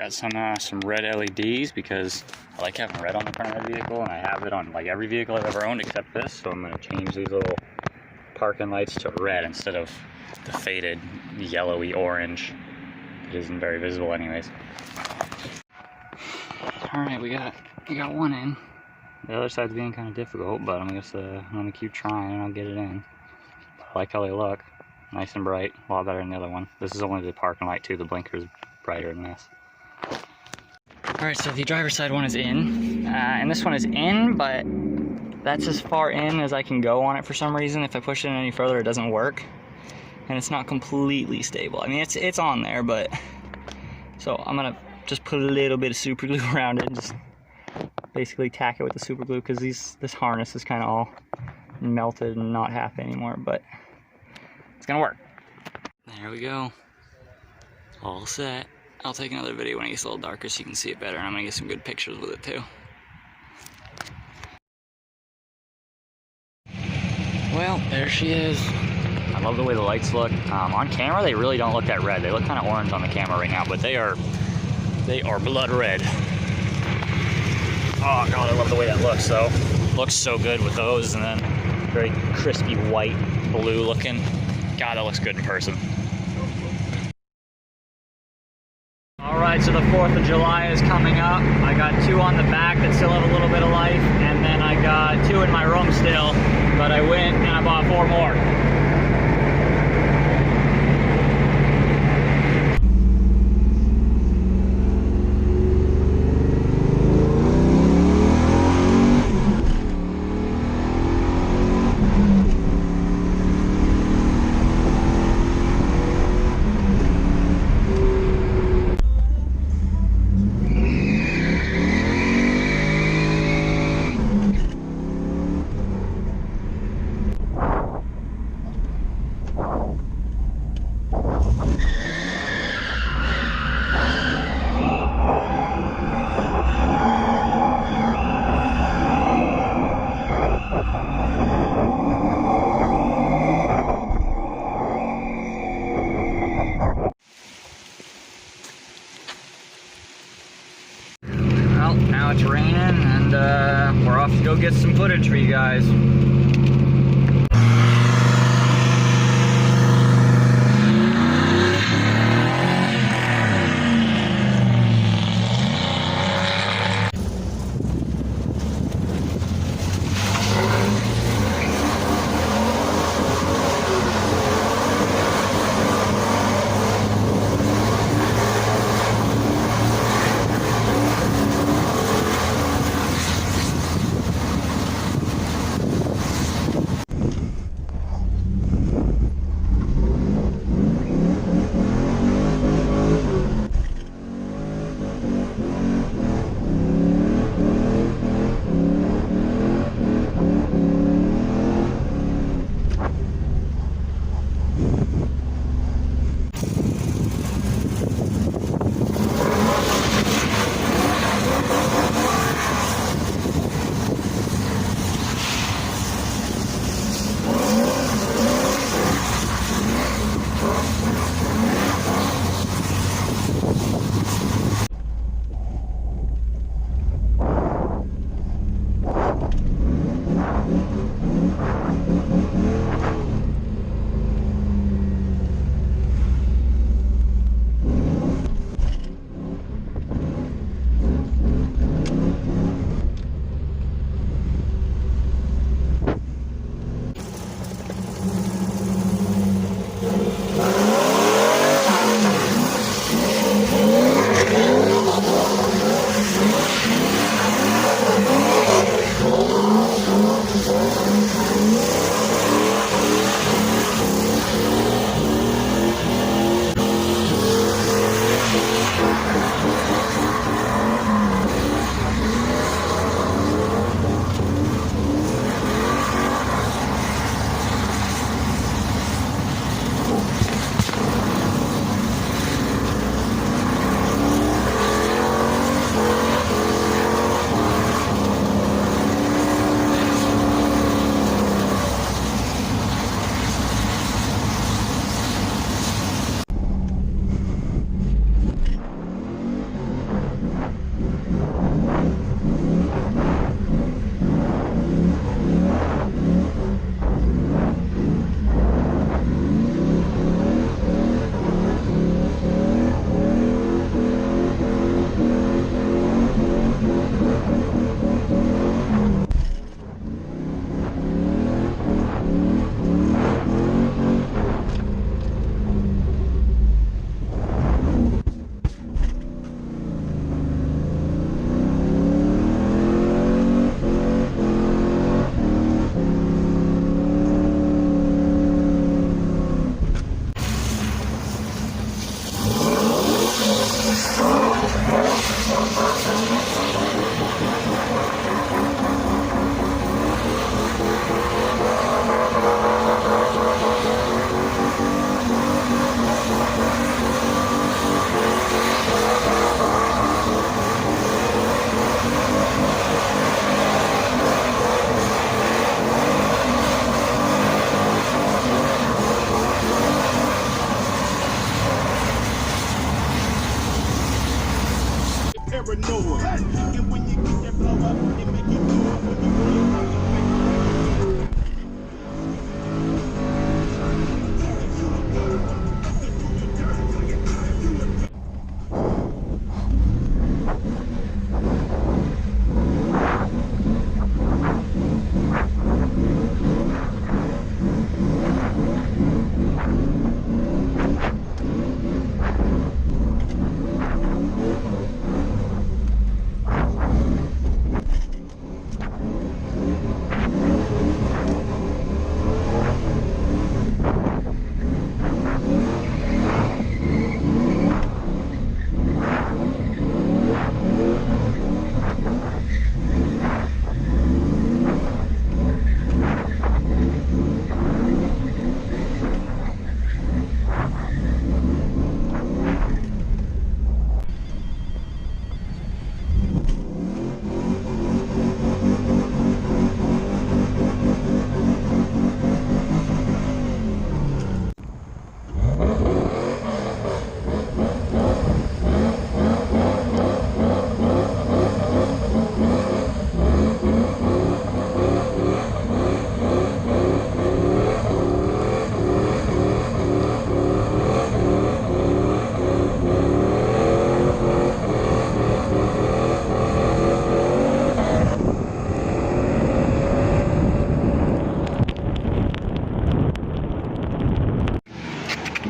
got some red LEDs because I like having red on the front of the vehicle, and I have it on like every vehicle I've ever owned except this. So I'm gonna change these little parking lights to red instead of the faded yellowy orange. It isn't very visible anyways. All right, we got one in. The other side's being kind of difficult, but I'm gonna keep trying and I'll get it in. I like how they look, nice and bright, a lot better than the other one. This is only the parking light too. The blinker's brighter than this. All right, so the driver's side one is in, and this one is in, but that's as far in as I can go on it for some reason. If I push it in any further, it doesn't work, and it's not completely stable. I mean, it's on there, but so I'm gonna just put a little bit of super glue around it and just basically tack it with the super glue, because this harness is kind of all melted and not happy anymore, but it's gonna work. There we go, all set. I'll take another video when it gets a little darker so you can see it better, and I'm gonna get some good pictures with it too. Well, there she is. I love the way the lights look. On camera, they really don't look that red. They look kind of orange on the camera right now, but they are blood red. Oh god, I love the way that looks though. Looks so good with those, and then very crispy white, blue looking. God, that looks good in person. Alright, so the 4th of July is coming up. I got 2 on the back that still have a little bit of life, and then I got 2 in my room still, but I went and I bought 4 more. Well, now it's raining, and we're off to go get some footage for you guys.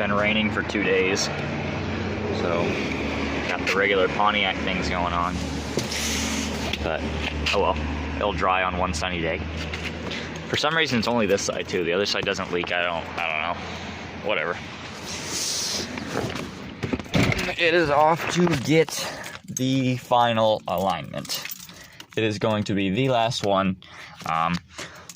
been raining for 2 days. So, got the regular Pontiac things going on. But, oh well, it'll dry on one sunny day. For some reason, it's only this side too. The other side doesn't leak. I don't know. Whatever. It is off to get the final alignment. It is going to be the last one.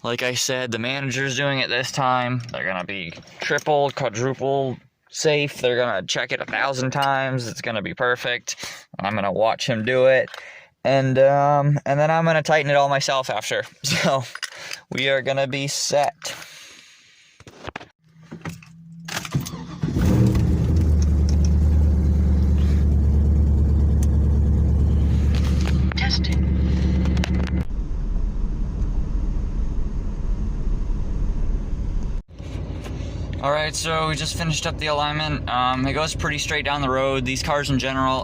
Like I said, the manager's doing it this time. They're gonna be triple, quadruple safe. They're gonna check it 1,000 times. It's gonna be perfect. I'm gonna watch him do it, and then I'm gonna tighten it all myself after. So we are gonna be set. Alright, so we just finished up the alignment. It goes pretty straight down the road. These cars in general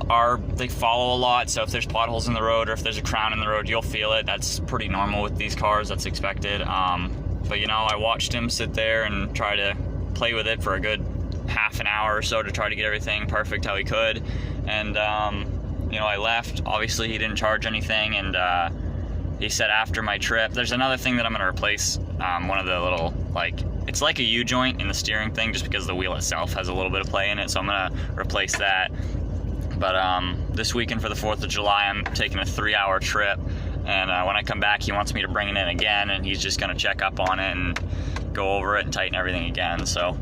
they follow a lot, so if there's potholes in the road or if there's a crown in the road, you'll feel it. That's pretty normal with these cars, that's expected. But you know, I watched him sit there and try to play with it for a good half an hour or so to try to get everything perfect how he could. And, you know, I left. Obviously, he didn't charge anything, and he said after my trip, there's another thing that I'm gonna replace, one of the little, it's like a U-joint in the steering thing just because the wheel itself has a little bit of play in it, so I'm gonna replace that. But this weekend for the 4th of July, I'm taking a 3-hour trip, and when I come back, he wants me to bring it in again, and he's just gonna check up on it and go over it and tighten everything again. So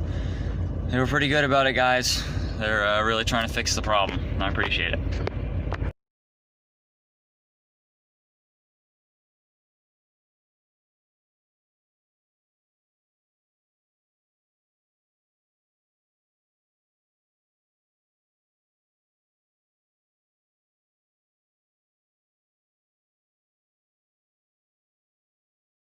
they were pretty good about it, guys. They're really trying to fix the problem, and I appreciate it.